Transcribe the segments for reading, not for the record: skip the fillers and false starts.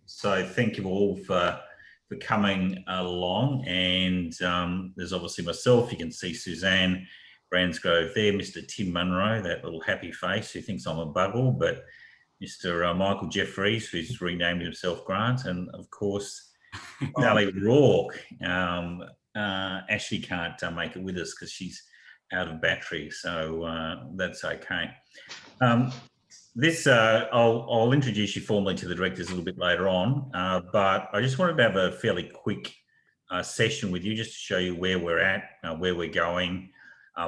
So thank you all for coming along. And there's obviously myself. You can see Suzanne Bransgrove there, Mr. Tim Munro, that little happy face who thinks I'm a buggle, but Mr. Michael Jeffries, who's renamed himself Grant, and of course, Sally Rourke. Ashley can't make it with us because she's out of battery, so that's okay. I'll introduce you formally to the directors a little bit later on, but I just wanted to have a fairly quick session with you just to show you where we're at, where we're going,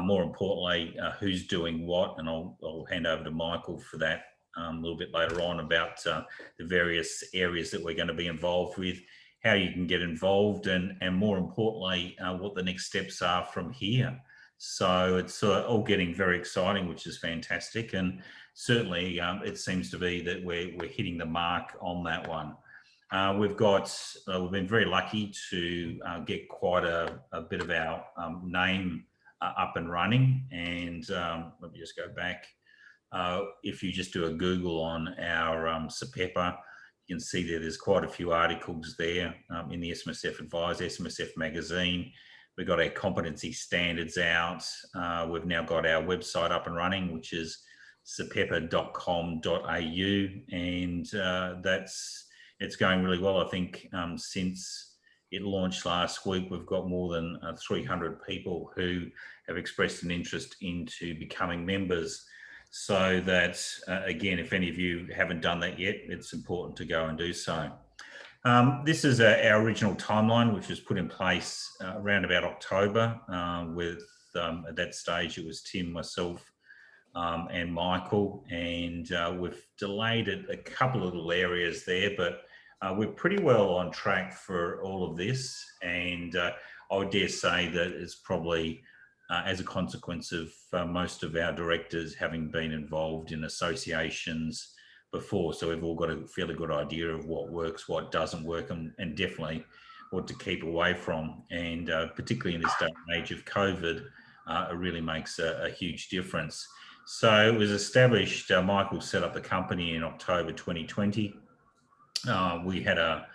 more importantly, who's doing what, and I'll hand over to Michael for that a little bit later on about the various areas that we're going to be involved with, how you can get involved, and more importantly, what the next steps are from here. So it's all getting very exciting, which is fantastic. And certainly it seems to be that we're hitting the mark on that one. We've been very lucky to get quite a bit of our name up and running. And let me just go back. If you just do a Google on our SAPEPAA, you can see there's quite a few articles there in the SMSF Advisor, SMSF magazine. We've got our competency standards out. We've now got our website up and running, which is sapepaa.com.au, and it's going really well. I think since it launched last week, we've got more than 300 people who have expressed an interest into becoming members. So that, again, if any of you haven't done that yet, it's important to go and do so. This is our original timeline, which was put in place around about October with, at that stage, it was Tim, myself, and Michael, and we've delayed it a couple of little areas there, but we're pretty well on track for all of this. And I would dare say that it's probably as a consequence of most of our directors having been involved in associations before. So we've all got a fairly good idea of what works, what doesn't work, and definitely what to keep away from. And particularly in this day and age of COVID, it really makes a huge difference. So it was established, Michael set up the company in October 2020. We had a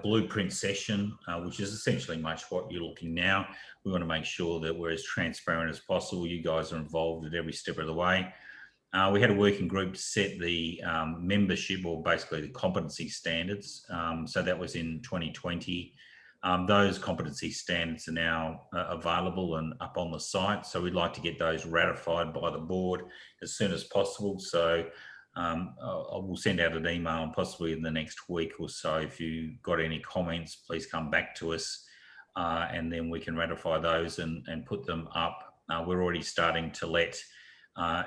blueprint session, which is essentially much what you're looking now. We want to make sure that we're as transparent as possible. You guys are involved at every step of the way. We had a working group to set the membership, or basically the competency standards. So that was in 2020. Those competency standards are now available and up on the site. So we'd like to get those ratified by the board as soon as possible. So I will send out an email possibly in the next week or so. If you've got any comments, please come back to us and then we can ratify those and put them up. We're already starting to let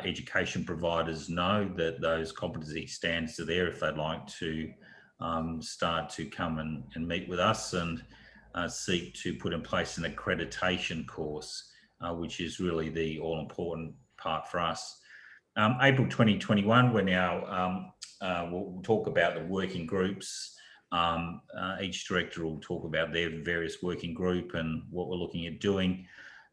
education providers know that those competency standards are there if they'd like to start to come and meet with us and seek to put in place an accreditation course, which is really the all-important part for us. April 2021, we're now, we'll talk about the working groups. Each director will talk about their various working group and what we're looking at doing.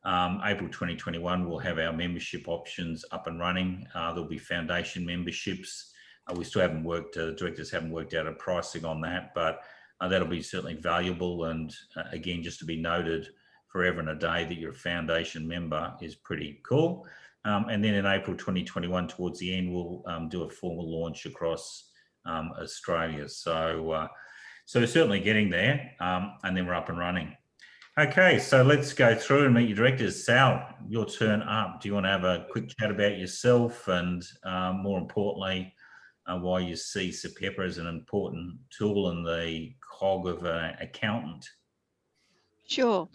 April 2021, we'll have our membership options up and running. There'll be foundation memberships. We still haven't directors haven't worked out a pricing on that, but that'll be certainly valuable. And again, just to be noted, forever and a day that you're a foundation member is pretty cool. And then in April 2021, towards the end, we'll do a formal launch across Australia. So we're certainly getting there, and then we're up and running. Okay, so let's go through and meet your directors. Sal, your turn up. Do you want to have a quick chat about yourself and more importantly, why you see SAPEPAA as an important tool in the cog of an accountant? Sure.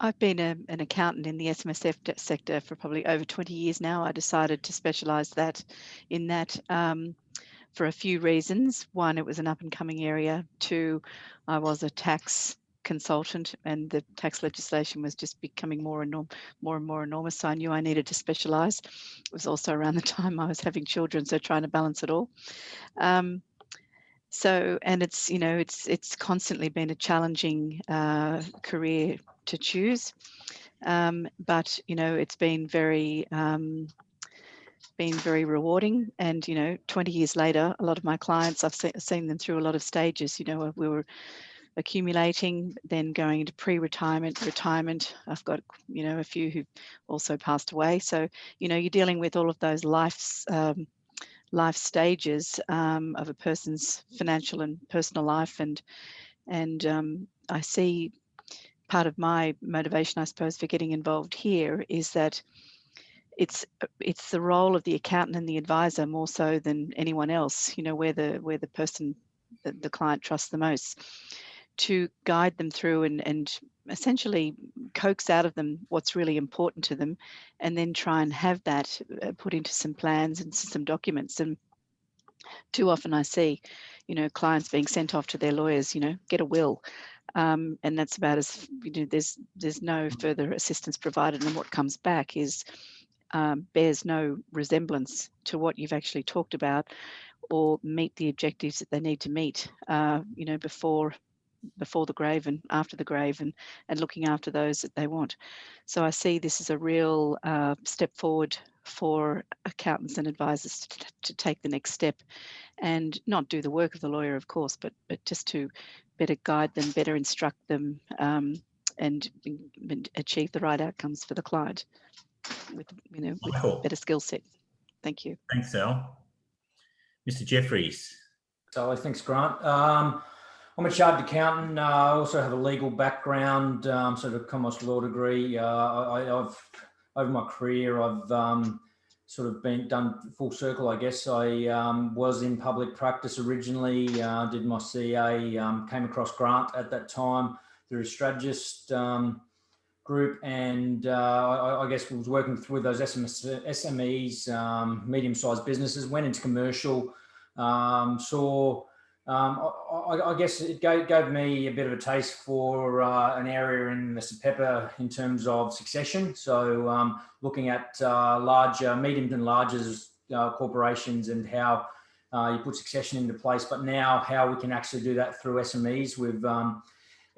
I've been an accountant in the SMSF sector for probably over 20 years now. I decided to specialise in that for a few reasons. One, it was an up-and-coming area. Two, I was a tax consultant and the tax legislation was just becoming more and more enormous, so I knew I needed to specialise. It was also around the time I was having children, so trying to balance it all. So, and it's constantly been a challenging career to choose, but it's been very been very rewarding. And, 20 years later, a lot of my clients, I've seen them through a lot of stages. We were accumulating, then going into pre-retirement, retirement. I've got, a few who've also passed away. So, you're dealing with all of those life stages of a person's financial and personal life. And I see part of my motivation, I suppose, for getting involved here is that it's the role of the accountant and the advisor more so than anyone else, where the person, the client trusts the most, to guide them through and essentially coax out of them what's really important to them, and then try and have that put into some plans and some documents. And too often I see, clients being sent off to their lawyers, get a will. And that's about as, there's no further assistance provided, and what comes back is bears no resemblance to what you've actually talked about, or meet the objectives that they need to meet, before the grave and after the grave, and looking after those that they want. So I see this as a real step forward for accountants and advisors to take the next step, and not do the work of the lawyer, of course, but just to better guide them, better instruct them, and achieve the right outcomes for the client with with better skill set. Thank you. Thanks, Al. Mr. Jeffries. So thanks, Grant. I'm a chartered accountant. I also have a legal background, sort of a commerce law degree. I've over my career, I've sort of done full circle, I guess. I was in public practice originally, did my CA, came across Grant at that time through a strategist group, and I guess was working through those SMEs, medium-sized businesses, went into commercial, I guess it gave me a bit of a taste for an area in the SAPEPAA in terms of succession. So looking at larger, medium and larger corporations, and how you put succession into place, but now how we can actually do that through SMEs with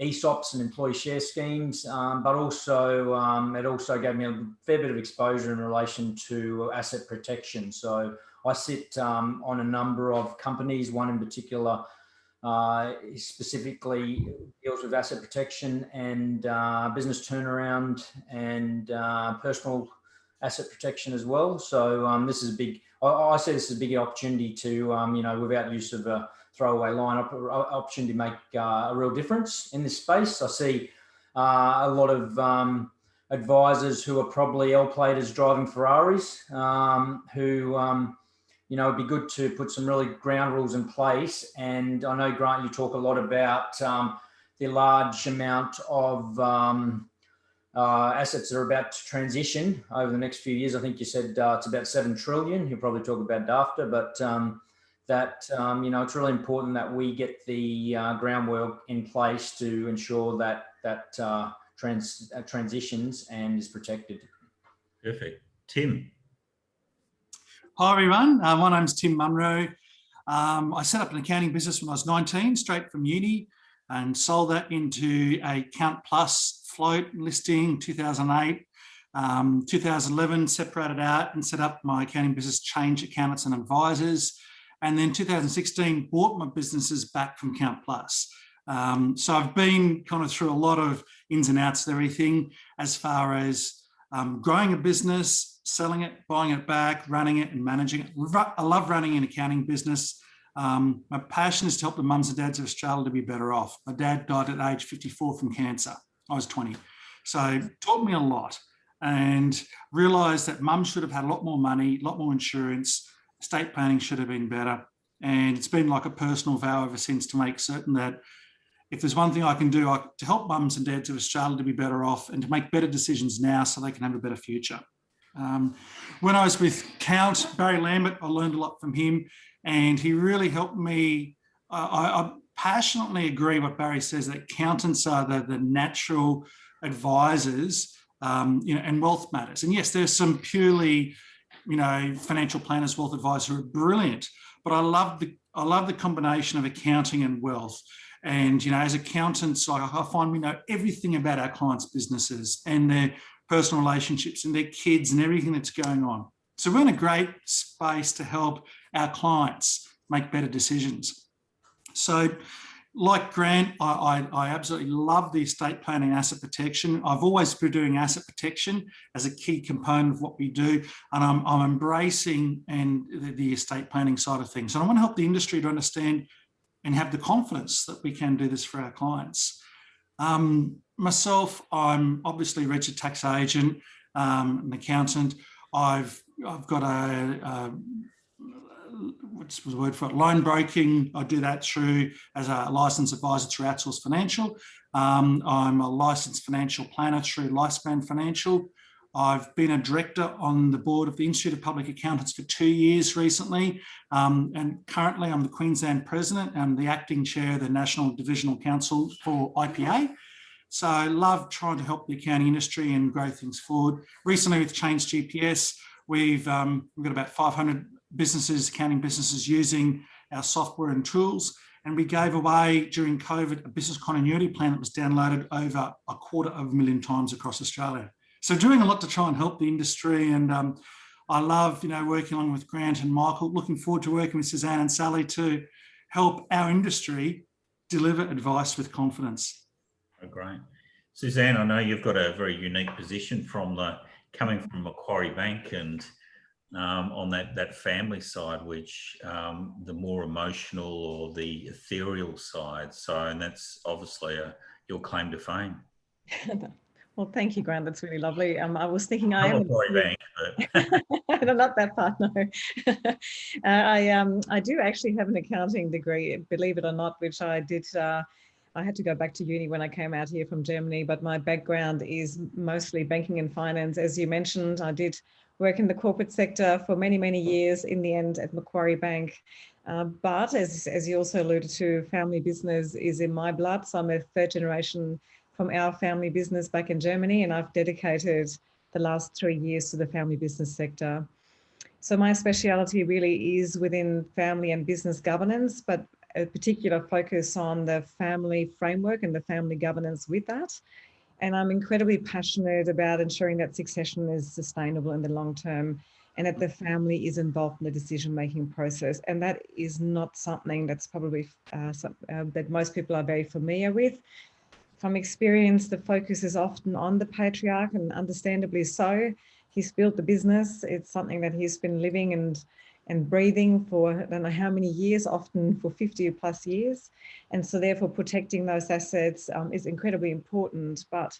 ESOPs and employee share schemes, but also it also gave me a fair bit of exposure in relation to asset protection. So I sit on a number of companies. One in particular specifically deals with asset protection and business turnaround and personal asset protection as well. So this is a big, I see this as a big opportunity to, without use of a throwaway line, opportunity to make a real difference in this space. I see a lot of advisors who are probably L-platers driving Ferraris, who it'd be good to put some really ground rules in place. And I know, Grant, you talk a lot about the large amount of assets that are about to transition over the next few years. I think you said it's about 7 trillion. You'll probably talk about it after, but it's really important that we get the groundwork in place to ensure that transitions and is protected. Perfect. Tim. Hi everyone, my name's Tim Munro. I set up an accounting business when I was 19, straight from uni, and sold that into a Count Plus float listing 2008. 2011, separated out and set up my accounting business, Change Accountants and Advisors. And then 2016, bought my businesses back from Count Plus. So I've been kind of through a lot of ins and outs of everything, as far as growing a business, selling it, buying it back, running it and managing it. I love running an accounting business. My passion is to help the mums and dads of Australia to be better off. My dad died at age 54 from cancer. I was 20. So it taught me a lot, and realised that mums should have had a lot more money, a lot more insurance, estate planning should have been better. And it's been like a personal vow ever since to make certain that if there's one thing I can do to help mums and dads of Australia to be better off and to make better decisions now so they can have a better future. When I was with Count, Barry Lambert, I learned a lot from him, and he really helped me. I passionately agree what Barry says, that accountants are the natural advisors, and wealth matters. And yes, there's some purely, financial planners, wealth advisors who are brilliant, but I love the combination of accounting and wealth. And, as accountants, I find we know everything about our clients' businesses and their personal relationships and their kids and everything that's going on. So we're in a great space to help our clients make better decisions. So like Grant, I absolutely love the estate planning and asset protection. I've always been doing asset protection as a key component of what we do, and I'm embracing the estate planning side of things. And I want to help the industry to understand and have the confidence that we can do this for our clients. Myself, I'm obviously a registered tax agent, an accountant. I've got what's the word for it? Loan broking. I do that as a licensed advisor through Outsource Financial. I'm a licensed financial planner through Lifespan Financial. I've been a director on the board of the Institute of Public Accountants for 2 years recently. And currently I'm the Queensland president and the acting chair of the National Divisional Council for IPA. So I love trying to help the accounting industry and grow things forward. Recently with Change GPS, we've got about 500 accounting businesses using our software and tools. And we gave away during COVID a business continuity plan that was downloaded over 250,000 times across Australia. So doing a lot to try and help the industry. And I love, working along with Grant and Michael, looking forward to working with Suzanne and Sally to help our industry deliver advice with confidence. Oh, great. Suzanne, I know you've got a very unique position coming from Macquarie Bank and on that family side, which the more emotional or the ethereal side. And that's obviously your claim to fame. Well, thank you, Grant. That's really lovely. I was thinking I'm Macquarie Bank, but no, not that far, no. I do actually have an accounting degree, believe it or not, which I did. I had to go back to uni when I came out here from Germany, but my background is mostly banking and finance. As you mentioned, I did work in the corporate sector for many, many years, in the end at Macquarie Bank. But as you also alluded to, family business is in my blood. So I'm a third generation from our family business back in Germany, and I've dedicated the last 3 years to the family business sector. So my speciality really is within family and business governance, but a particular focus on the family framework and the family governance with that. And I'm incredibly passionate about ensuring that succession is sustainable in the long term and that the family is involved in the decision-making process. And that is not something that's probably that most people are very familiar with. From experience, the focus is often on the patriarch, and understandably so. He's built the business. It's something that he's been living and breathing for I don't know how many years, often for 50 plus years. And so therefore protecting those assets is incredibly important. But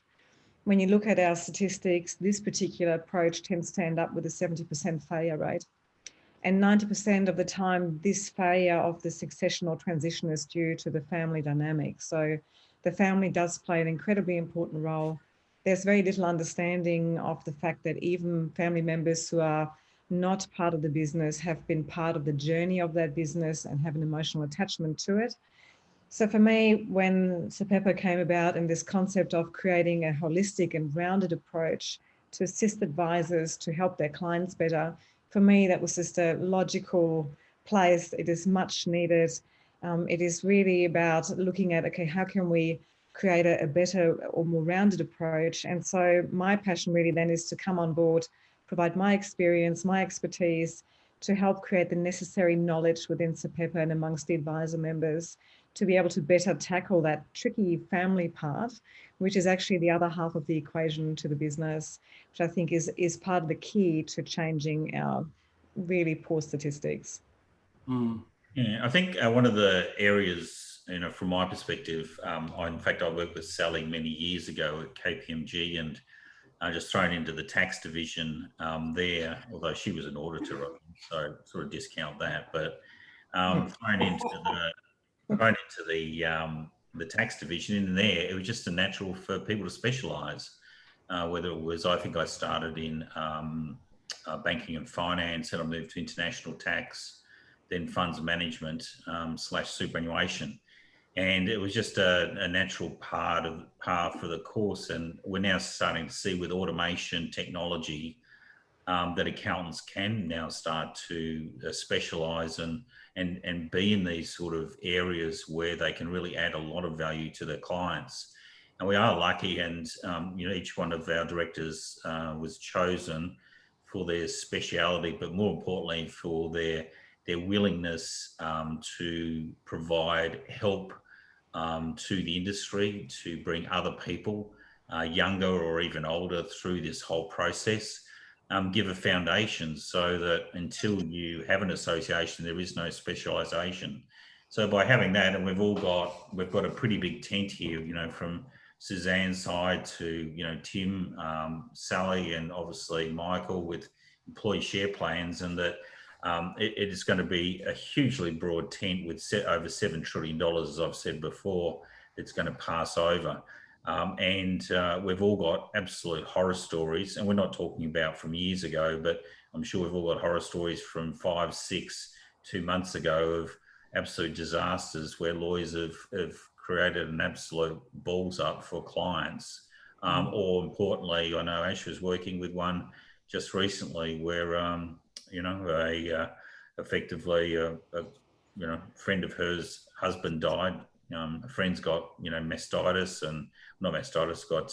when you look at our statistics, this particular approach tends to end up with a 70% failure rate. And 90% of the time, this failure of the succession or transition is due to the family dynamic. So the family does play an incredibly important role. There's very little understanding of the fact that even family members who are not part of the business have been part of the journey of that business and have an emotional attachment to it. So for me, when SAPEPAA came about and this concept of creating a holistic and rounded approach to assist advisors to help their clients better, for me, that was just a logical place. It is much needed. It is really about looking at, okay, how can we create a better or more rounded approach? And so my passion really then is to come on board, provide my experience, my expertise to help create the necessary knowledge within SAPEPAA and amongst the advisor members to be able to better tackle that tricky family part, which is actually the other half of the equation to the business, which I think is part of the key to changing our really poor statistics. Yeah, I think one of the areas, from my perspective, in fact, I worked with Sally many years ago at KPMG, and just thrown into the tax division there, although she was an auditor, so sort of discount that, but thrown into the tax division in there, it was just a natural for people to specialise, whether it was, I think I started in banking and finance, and I moved to international tax, then funds management / superannuation. And it was just a natural path for the course. And we're now starting to see with automation technology that accountants can now start to specialise and be in these sort of areas where they can really add a lot of value to their clients. And we are lucky, and each one of our directors was chosen their speciality, but more importantly for their willingness to provide help to the industry, to bring other people, younger or even older, through this whole process. Give a foundation so that until you have an association, there is no specialisation. So by having that, and we've got a pretty big tent here, you know, from Suzanne's side to, you know, Tim, Sally, and obviously Michael with employee share plans, and that it is going to be a hugely broad tent with over $7 trillion, as I've said before, it's going to pass over. And we've all got absolute horror stories, and we're not talking about from years ago, but I'm sure we've all got horror stories from 5, 6, 2 months ago of absolute disasters where lawyers have created an absolute balls up for clients. Or importantly, I know Ash was working with one just recently where, you know, effectively a you know, friend of hers husband died. A friend's got, you know, mastitis, and not mastitis, got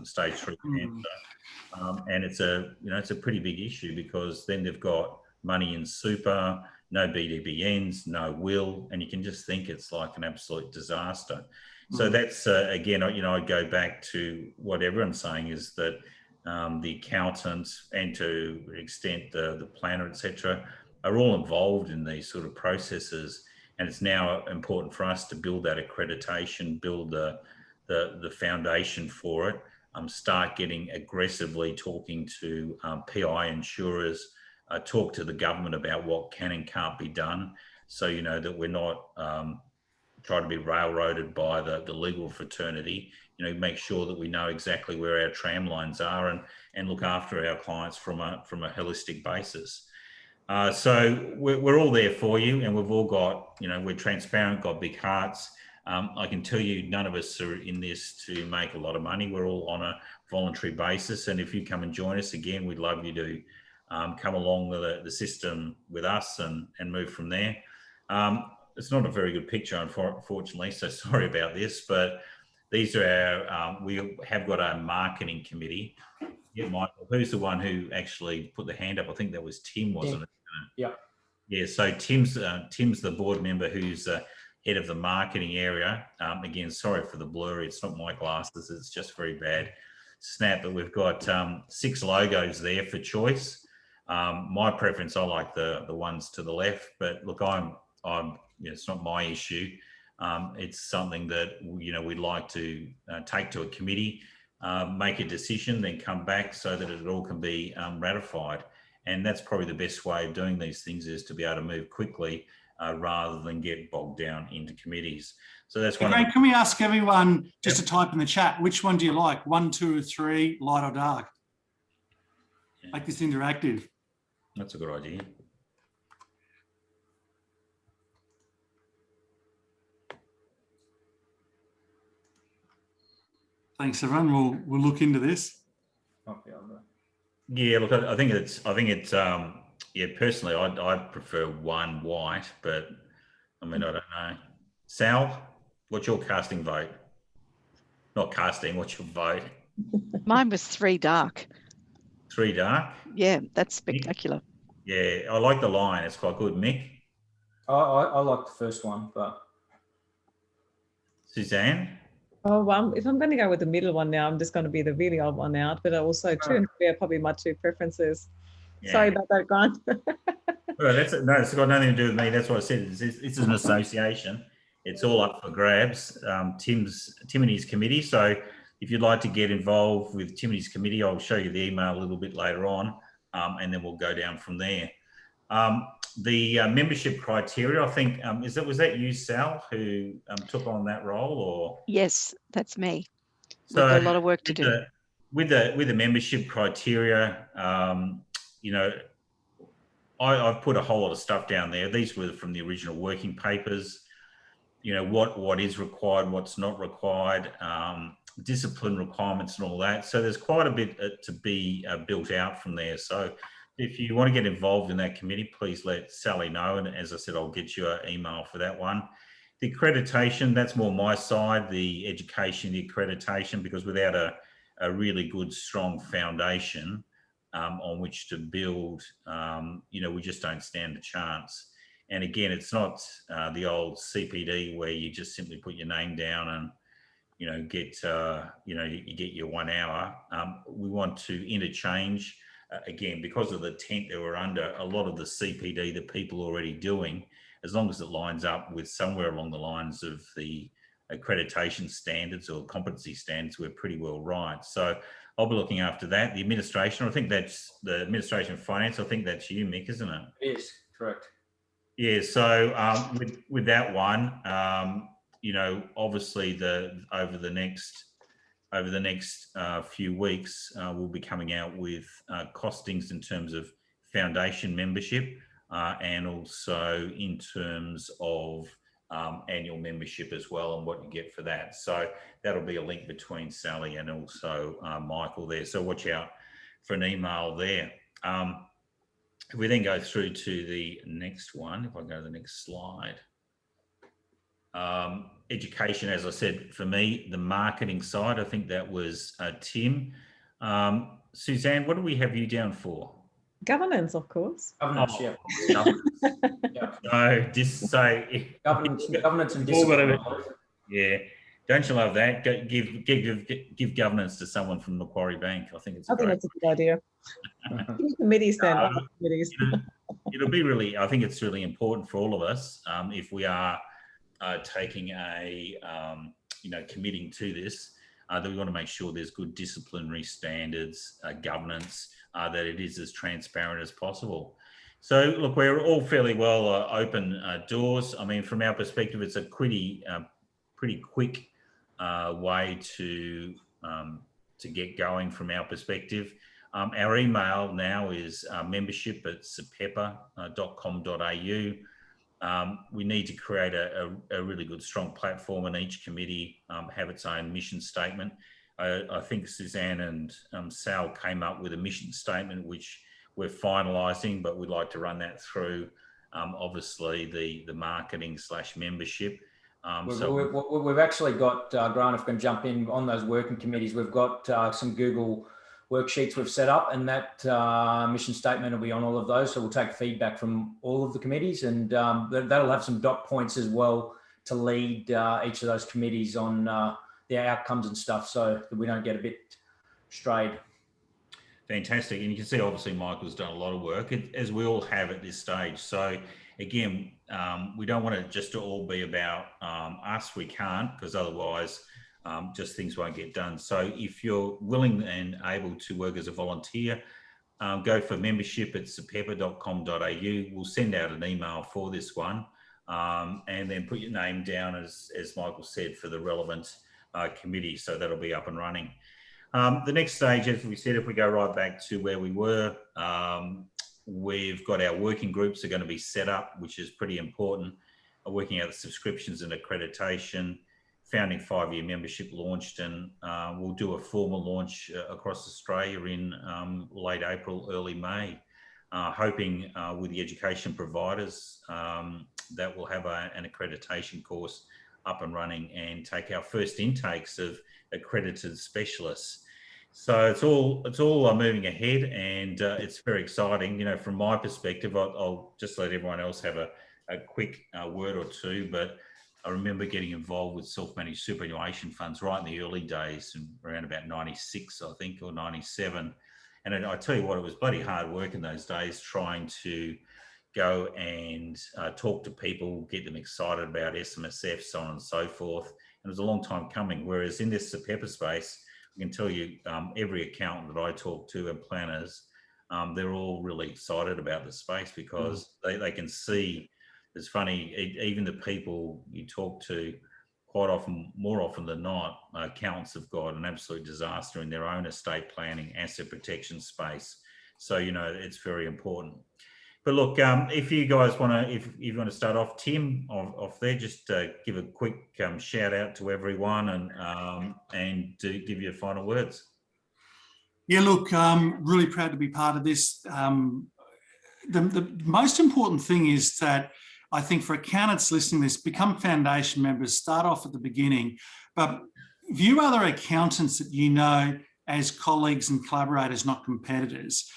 stage 3 cancer. And it's a pretty big issue, because then they've got money in super, no BDBNs, no will, and you can just think it's like an absolute disaster. So that's, again, you know, I go back to what everyone's saying is that the accountant and to an extent the planner, etc., are all involved in these sort of processes. And it's now important for us to build that accreditation, build the foundation for it, start getting aggressively talking to PI insurers, talk to the government about what can and can't be done. So, you know, that we're not trying to be railroaded by the legal fraternity, you know, make sure that we know exactly where our tram lines are and look after our clients from a holistic basis. So we're all there for you, and we've all got, you know, we're transparent, got big hearts. I can tell you none of us are in this to make a lot of money. We're all on a voluntary basis. And if you come and join us again, we'd love you to come along the system with us and move from there. It's not a very good picture, unfortunately, so sorry about this, but these are our, we have got our marketing committee. Yeah, Michael, who's the one who actually put the hand up? I think that was Tim, wasn't it? Yeah. Yeah, so Tim's the board member who's head of the marketing area. Again, sorry for the blurry, it's not my glasses, it's just very bad snap, but we've got 6 logos there for choice. My preference, I like the ones to the left, but look, I'm you know, it's not my issue. It's something that, you know, we'd like to take to a committee, make a decision, then come back so that it all can be ratified. And that's probably the best way of doing these things, is to be able to move quickly rather than get bogged down into committees. So that's one. Can we ask everyone just to type in the chat, which one do you like? 1, 2, or 3, light or dark? Yeah. Make this interactive. That's a good idea. Thanks, everyone. We'll look into this. Yeah, look, I think it's yeah, personally, I prefer 1 white, but I mean, I don't know. Sal, what's your casting vote? Not casting, what's your vote? Mine was 3 dark. 3 dark? Yeah, that's spectacular. Yeah, I like the line. It's quite good. Mick? I like the first one, but... Suzanne? Oh, well, if I'm going to go with the middle one now, I'm just going to be the really odd one out. But also 2 and 3 are probably my 2 preferences. Yeah. Sorry about that, Grant. Well, no, it's got nothing to do with me. That's what I said. It's an association. It's all up for grabs. Tim and his committee. So if you'd like to get involved with Tim and his committee, I'll show you the email a little bit later on, and then we'll go down from there. The membership criteria, I think, was that you, Sal, who took on that role, or? Yes, that's me. So we've got a lot of work to do. With the membership criteria, you know, I've put a whole lot of stuff down there. These were from the original working papers. You know, what is required, what's not required, discipline requirements and all that. So there's quite a bit to be built out from there. So if you want to get involved in that committee, please let Sally know. And as I said, I'll get you an email for that one. The accreditation, that's more my side, the education, the accreditation, because without a really good, strong foundation, on which to build, we just don't stand a chance. And again, it's not the old CPD where you just simply put your name down and you get your 1 hour. We want to interchange again, because of the tent that we're under. A lot of the CPD that people are already doing, as long as it lines up with somewhere along the lines of the accreditation standards or competency standards, we're pretty well right. So I'll be looking after that. The administration, I think that's the administration of finance. I think that's you, Mick, isn't it? It is, correct. Yeah. So with that one, obviously over the next few weeks, we'll be coming out with costings in terms of foundation membership and also in terms of annual membership as well, and what you get for that. So that'll be a link between Sally and also Michael there. So watch out for an email there. If we then go through to the next one, if I go to the next slide. Education, as I said, for me, the marketing side, I think that was Tim. Suzanne, what do we have you down for? Governance, of course. Governance, Oh, yeah. governance. Yeah. Governance and discipline. Yeah, don't you love that? Give governance to someone from Macquarie Bank. I think it's I think that's a good idea. Committees then. Committees. It'll be really, I think it's really important for all of us if we are taking a, committing to this, that we want to make sure there's good disciplinary standards, governance, that it is as transparent as possible. So look, we're all fairly well open doors. I mean, from our perspective, it's a pretty quick way to get going from our perspective. Our email now is membership@sapepaa.com.au. We need to create a really good, strong platform, and each committee have its own mission statement. I think Suzanne and Sal came up with a mission statement, which we're finalising, but we'd like to run that through, obviously, the marketing / membership. We've actually got, Grant, if I can jump in on those working committees, we've got some Google worksheets we've set up, and that mission statement will be on all of those. So we'll take feedback from all of the committees, and that'll have some dot points as well to lead each of those committees on the outcomes and stuff, so that we don't get a bit strayed. Fantastic. And you can see, obviously, Michael's done a lot of work, as we all have at this stage. So again, we don't want it just to all be about us. We can't, because otherwise just things won't get done. So if you're willing and able to work as a volunteer, go for membership@sapepaa.com.au. We'll send out an email for this one, and then put your name down, as Michael said, for the relevant committee. So that'll be up and running. The next stage, as we said, if we go right back to where we were, we've got our working groups are going to be set up, which is pretty important. Working out the subscriptions and accreditation, founding 5-year membership launched, and we'll do a formal launch across Australia in late April, early May, hoping with the education providers that we'll have an accreditation course up and running and take our first intakes of accredited specialists. So it's all moving ahead, and it's very exciting. From my perspective, I'll just let everyone else have a quick word or two, but I remember getting involved with self-managed superannuation funds right in the early days, around about 96, I think, or 97. And I tell you what, it was bloody hard work in those days, trying to go and talk to people, get them excited about SMSF, so on and so forth. And it was a long time coming. Whereas in this SAPEPAA space, I can tell you, every accountant that I talk to and planners, they're all really excited about the space, because they can see. It's funny, even the people you talk to, quite often, more often than not, accountants have got an absolute disaster in their own estate planning, asset protection space. So, it's very important. But look, if you guys want to, if you want to start off, Tim, off there, just give a quick shout out to everyone and to give your final words. Yeah, look, really proud to be part of this. The most important thing is that I think for accountants listening to this, become foundation members, start off at the beginning, but view other accountants that you know as colleagues and collaborators, not competitors.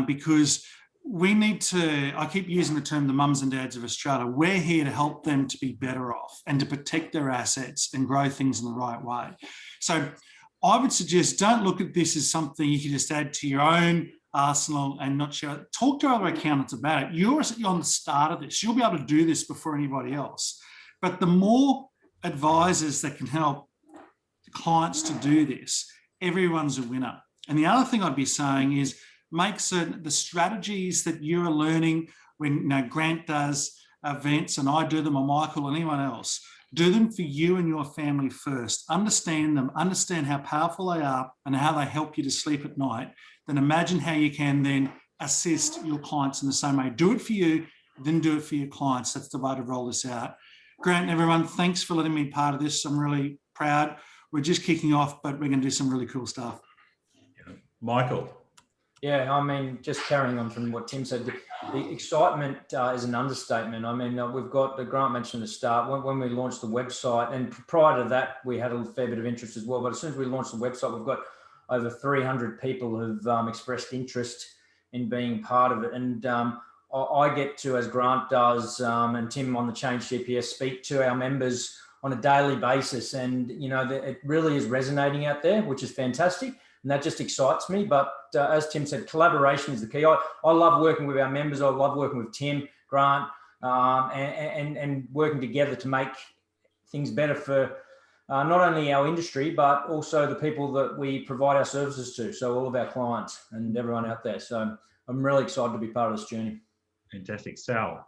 because we need to, I keep using the term the mums and dads of Australia, we're here to help them to be better off and to protect their assets and grow things in the right way. So I would suggest don't look at this as something you can just add to your own arsenal and not share it. Talk to other accountants about it. You're on the start of this. You'll be able to do this before anybody else. But the more advisors that can help clients to do this, everyone's a winner. And the other thing I'd be saying is make certain the strategies that you're learning when Grant does events and I do them, or Michael or anyone else, do them for you and your family first. Understand them, understand how powerful they are and how they help you to sleep at night. Then imagine how you can then assist your clients in the same way. Do it for you, then do it for your clients. That's the way to roll this out. Grant and everyone, thanks for letting me be part of this. I'm really proud. We're just kicking off, but we're going to do some really cool stuff. Michael. Yeah, I mean, just carrying on from what Tim said, the excitement is an understatement. I mean, we've got, Grant mentioned at the start, when we launched the website, and prior to that, we had a fair bit of interest as well. But as soon as we launched the website, we've got over 300 people who've expressed interest in being part of it. And I get to, as Grant does, and Tim on the Change GPS, speak to our members on a daily basis. And, you know, it really is resonating out there, which is fantastic. And that just excites me. But as Tim said, collaboration is the key. I love working with our members. I love working with Tim, Grant, and working together to make things better for not only our industry, but also the people that we provide our services to. So all of our clients and everyone out there. So I'm really excited to be part of this journey. Fantastic. Sal.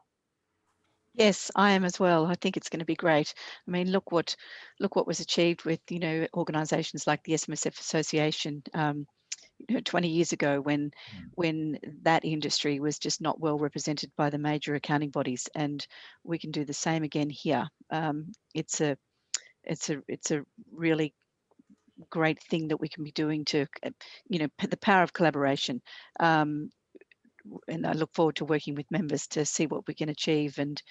Yes, I am as well. I think it's going to be great. I mean, look what was achieved with, you know, organisations like the SMSF Association, 20 years ago when that industry was just not well represented by the major accounting bodies, and we can do the same again here. It's a really great thing that we can be doing to, you know, the power of collaboration. And I look forward to working with members to see what we can achieve and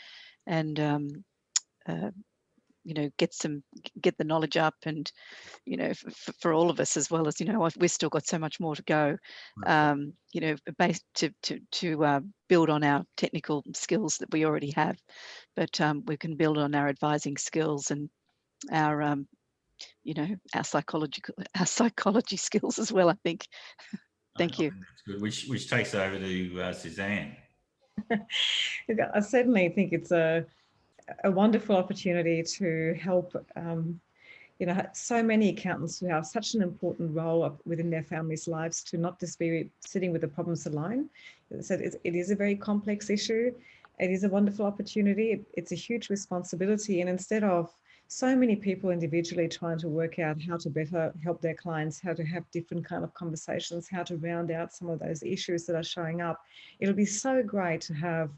you know, get the knowledge up, and you know, for all of us, as well as, you know, we've still got so much more to go. You know, based to build on our technical skills that we already have, but we can build on our advising skills and our you know, our psychology skills as well, I think. Thank you. That's good. Which takes over to Suzanne. I certainly think it's a wonderful opportunity to help, you know, so many accountants who have such an important role within their families' lives to not just be sitting with the problems alone. So it is a very complex issue. It is a wonderful opportunity. It's a huge responsibility. And instead of so many people individually trying to work out how to better help their clients, how to have different kind of conversations, how to round out some of those issues that are showing up, it'll be so great to have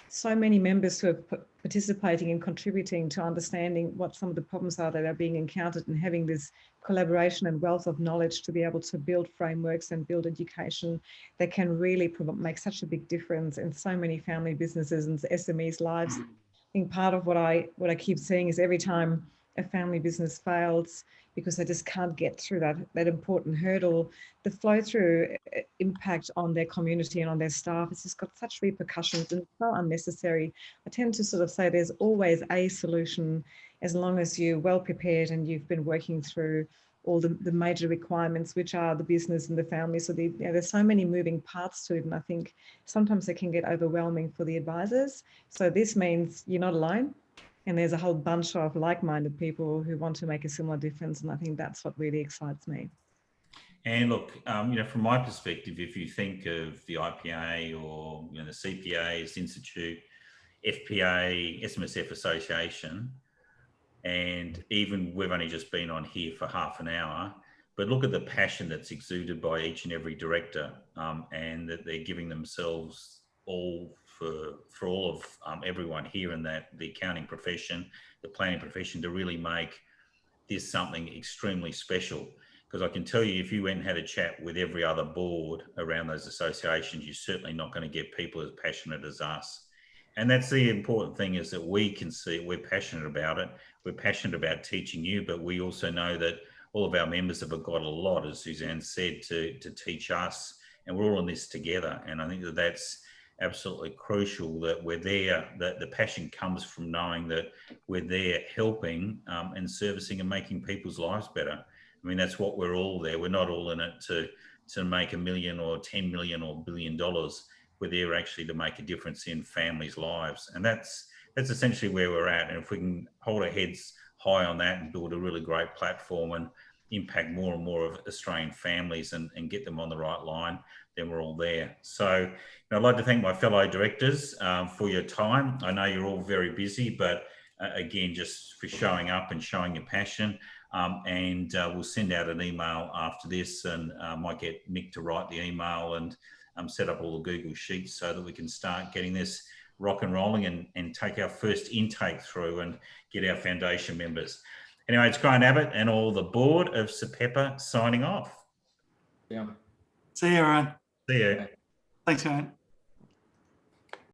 so many members who are participating and contributing to understanding what some of the problems are that are being encountered, and having this collaboration and wealth of knowledge to be able to build frameworks and build education that can really make such a big difference in so many family businesses and SMEs' lives. I think part of what I keep seeing is every time a family business fails because they just can't get through that important hurdle, the flow through impact on their community and on their staff, it's just got such repercussions and so unnecessary. I tend to sort of say there's always a solution as long as you're well prepared and you've been working through all the major requirements, which are the business and the family. So you know, there's so many moving parts to it, and I think sometimes it can get overwhelming for the advisors. So this means you're not alone, and there's a whole bunch of like-minded people who want to make a similar difference, and I think that's what really excites me. And look, you know, from my perspective, if you think of the IPA or, you know, the CPA's Institute, FPA, SMSF Association, and even we've only just been on here for half an hour, but look at the passion that's exuded by each and every director, and that they're giving themselves all for all of everyone here in that the accounting profession, the planning profession, to really make this something extremely special. Because I can tell you, if you went and had a chat with every other board around those associations, you're certainly not going to get people as passionate as us. And that's the important thing, is that we can see we're passionate about it. We're passionate about teaching you, but we also know that all of our members have got a lot, as Suzanne said, to teach us and we're all in this together. And I think that that's absolutely crucial, that we're there, that the passion comes from knowing that we're there helping and servicing and making people's lives better. I mean, that's what we're all there. We're not all in it to make $1 million or 10 million or $1 billion. We're there actually to make a difference in families' lives. And that's essentially where we're at. And if we can hold our heads high on that and build a really great platform and impact more and more of Australian families and get them on the right line, then we're all there. So I'd like to thank my fellow directors for your time. I know you're all very busy, but again, just for showing up and showing your passion. And we'll send out an email after this, and I might get Mick to write the email and set up all the Google Sheets so that we can start getting this rock and rolling and take our first intake through and get our foundation members. Anyway, it's Grant Abbott and all the board of SAPEPAA signing off. Yeah. See you, Ryan. See you. Thanks, Grant.